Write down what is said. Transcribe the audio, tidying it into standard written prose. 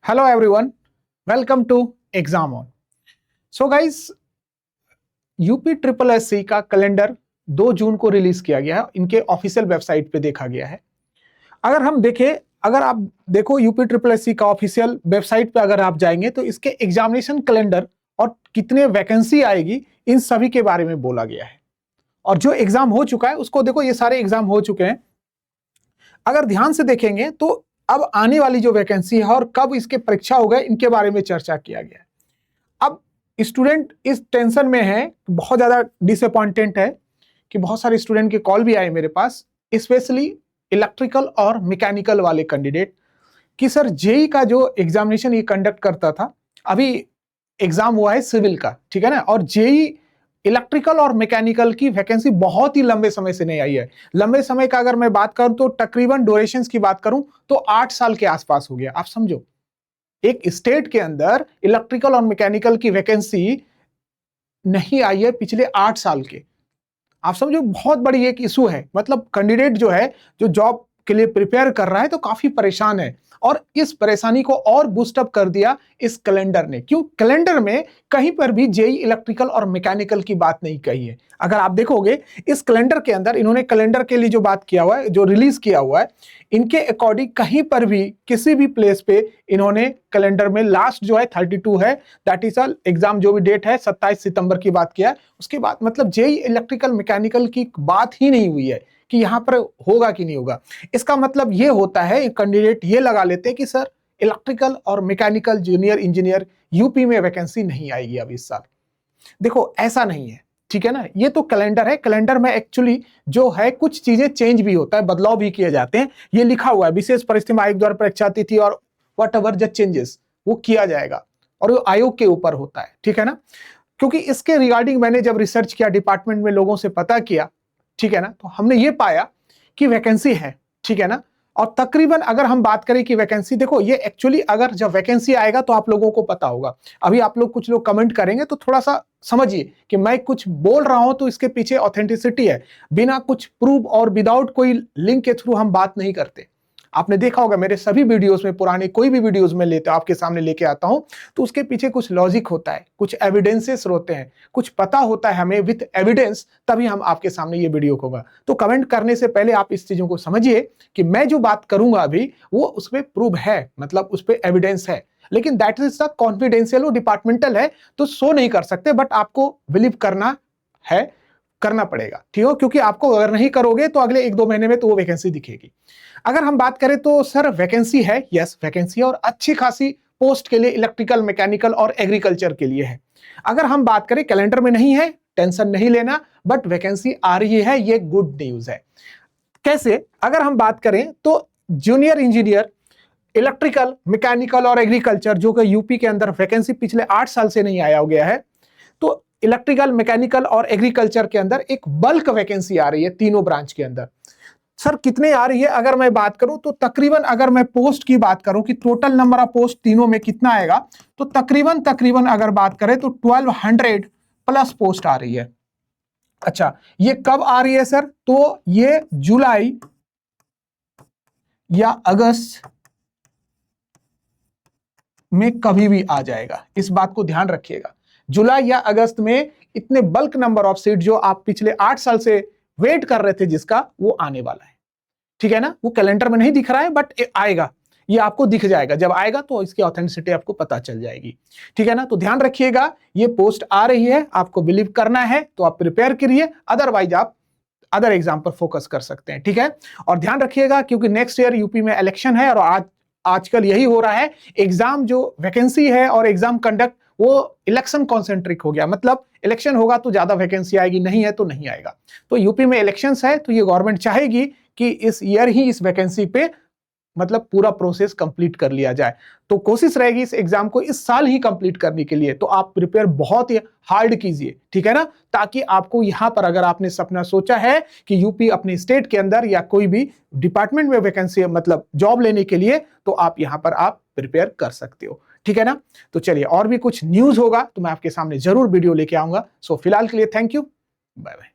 Hello everyone, welcome to Exam On. So guys, UP triple SC का calendar 2 जून को release किया गया है। इनके ऑफिशियल वेबसाइट पे देखा गया है। अगर आप देखो यूपी ट्रिपल एससी का ऑफिशियल वेबसाइट पे अगर आप जाएंगे तो इसके एग्जामिनेशन कैलेंडर और कितने वैकेंसी आएगी इन सभी के बारे में बोला गया है। और जो एग्जाम हो चुका है उसको देखो, ये सारे एग्जाम हो चुके हैं। अगर ध्यान से देखेंगे तो अब आने वाली जो वैकेंसी है और कब इसके परीक्षा हो गए इनके बारे में चर्चा किया गया है। अब स्टूडेंट इस टेंशन में है, बहुत ज्यादा डिसअपॉइंटेड है कि बहुत सारे स्टूडेंट के कॉल भी आए मेरे पास, स्पेशली इलेक्ट्रिकल और मैकेनिकल वाले कैंडिडेट कि सर जेई का जो एग्जामिनेशन ये कंडक्ट करता था, अभी एग्जाम हुआ है सिविल का, ठीक है ना, और जेई इलेक्ट्रिकल और मैकेनिकल की वैकेंसी बहुत ही लंबे समय से नहीं आई है। लंबे समय का अगर मैं बात करूं तो तकरीबन ड्यूरेशंस की बात करूं तो 8 साल के आसपास हो गया। आप समझो, एक स्टेट के अंदर इलेक्ट्रिकल और मैकेनिकल की वैकेंसी नहीं आई है पिछले 8 साल के। आप समझो, बहुत बड़ी एक इशू है। मतलब कैंडिडेट जो है, जो जॉब के लिए प्रिपेयर कर रहा है तो काफी परेशान है, और इस परेशानी को और बूस्टअप कर दिया इस कैलेंडर ने। क्यों? कैलेंडर में कहीं पर भी जेई इलेक्ट्रिकल और मैकेनिकल की बात नहीं कही है। अगर आप देखोगे इस कैलेंडर के अंदर, इन्होंने कैलेंडर के लिए जो बात किया हुआ है, जो रिलीज किया हुआ है, इनके अकॉर्डिंग कहीं पर भी किसी भी प्लेस पे इन्होंने कैलेंडर में लास्ट जो है 32 है, दैट इज एग्जाम जो भी डेट है 27 सितंबर की बात किया है। उसके बाद मतलब जेई इलेक्ट्रिकल मैकेनिकल की बात ही नहीं हुई है कि यहां पर होगा कि नहीं होगा। इसका मतलब ये होता है, कैंडिडेट ये लगा लेते हैं कि सर इलेक्ट्रिकल और मैकेनिकल जूनियर इंजीनियर यूपी में वैकेंसी नहीं आएगी अब इस साल। देखो ऐसा नहीं है, ठीक है ना। ये तो कैलेंडर है, कैलेंडर में एक्चुअली जो है कुछ चीजें चेंज भी होता है, बदलाव भी किए जाते हैं। ये लिखा हुआ है विशेष परिस्थिति आयोग द्वारा परीक्षा तिथि और वट एवर द चेंजेस वो किया जाएगा, और वो आयोग के ऊपर होता है, ठीक है ना। क्योंकि इसके रिगार्डिंग मैंने जब रिसर्च किया, डिपार्टमेंट में लोगों से पता किया, ठीक है ना, तो हमने ये पाया कि वैकेंसी है, ठीक है ना। और तकरीबन अगर हम बात करें कि वैकेंसी, देखो ये एक्चुअली अगर जब वैकेंसी आएगा तो आप लोगों को पता होगा। अभी आप लोग कुछ लोग कमेंट करेंगे तो थोड़ा सा समझिए कि मैं कुछ बोल रहा हूं तो इसके पीछे ऑथेंटिसिटी है। बिना कुछ प्रूफ और विदाउट कोई लिंक के थ्रू हम बात नहीं करते। आपने देखा होगा मेरे सभी वीडियोस में, पुराने कोई भी वीडियोस में लेते आपके सामने लेके आता हूं तो उसके पीछे कुछ लॉजिक होता है, कुछ एविडेंसेस होते हैं, कुछ पता होता है हमें विथ एविडेंस, तभी हम आपके सामने ये वीडियो होगा। तो कमेंट करने से पहले आप इस चीजों को समझिए कि मैं जो बात करूंगा अभी वो उसपे प्रूफ है, मतलब उस पर एविडेंस है, लेकिन दैट इज द कॉन्फिडेंशियल, वो डिपार्टमेंटल है तो शो नहीं कर सकते, बट आपको बिलीव करना है, करना पड़ेगा, ठीक है। क्योंकि आपको अगर नहीं करोगे तो अगले 1-2 महीने में तो वो वैकेंसी दिखेगी। अगर हम बात करें तो सर वैकेंसी है, यस वैकेंसी है, और अच्छी खासी पोस्ट के लिए इलेक्ट्रिकल, मैकेनिकल और एग्रीकल्चर के लिए है। अगर हम बात करें कैलेंडर में नहीं है, टेंशन नहीं लेना, बट वैकेंसी आ रही है, ये गुड न्यूज है। कैसे? अगर हम बात करें तो जूनियर इंजीनियर इलेक्ट्रिकल, मैकेनिकल और एग्रीकल्चर, जो कि यूपी के अंदर वैकेंसी पिछले 8 साल से नहीं आया हो गया है, तो इलेक्ट्रिकल, मैकेनिकल और एग्रीकल्चर के अंदर एक बल्क वैकेंसी आ रही है तीनों ब्रांच के अंदर। सर कितने आ रही है? अगर मैं बात करूं तो तकरीबन, अगर मैं पोस्ट की बात करूं कि टोटल नंबर ऑफ पोस्ट तीनों में कितना आएगा, तो तकरीबन अगर बात करें तो 1200 प्लस पोस्ट आ रही है। अच्छा, ये कब आ रही है सर? तो ये जुलाई या अगस्त में कभी भी आ जाएगा, इस बात को ध्यान रखिएगा। जुलाई या अगस्त में इतने बल्क नंबर ऑफ सीट जो आप पिछले 8 साल से वेट कर रहे थे जिसका, वो आने वाला है, ठीक है ना। वो कैलेंडर में नहीं दिख रहा है बट आएगा, ये आपको दिख जाएगा। जब आएगा तो इसकी ऑथेंटिसिटी आपको पता चल जाएगी, ठीक है ना। तो ध्यान रखिएगा, ये पोस्ट आ रही है, आपको बिलीव करना है तो आप प्रिपेयर करिए, अदरवाइज आप अदर एग्जाम पर फोकस कर सकते हैं, ठीक है। और ध्यान रखिएगा क्योंकि नेक्स्ट ईयर यूपी में इलेक्शन है, और आजकल यही हो रहा है, एग्जाम जो वैकेंसी है और एग्जाम कंडक्ट वो इलेक्शन कॉन्सेंट्रिक हो गया। मतलब इलेक्शन होगा तो ज्यादा वैकेंसी आएगी, नहीं है तो नहीं आएगा। तो यूपी में इलेक्शंस है तो ये गवर्नमेंट चाहेगी कि इस ईयर ही इस वैकेंसी पे मतलब पूरा प्रोसेस कंप्लीट कर लिया जाए। तो कोशिश रहेगी इस एग्जाम को इस साल ही कंप्लीट करने के लिए। तो आप प्रिपेयर बहुत ही हार्ड कीजिए, ठीक है ना, ताकि आपको यहां पर, अगर आपने सपना सोचा है कि यूपी अपने स्टेट के अंदर या कोई भी डिपार्टमेंट में वैकेंसी मतलब जॉब लेने के लिए, तो आप यहां पर आप प्रिपेयर कर सकते हो, ठीक है ना। तो चलिए, और भी कुछ न्यूज होगा तो मैं आपके सामने जरूर वीडियो लेके आऊंगा। सो फिलहाल के लिए थैंक यू, बाय बाय।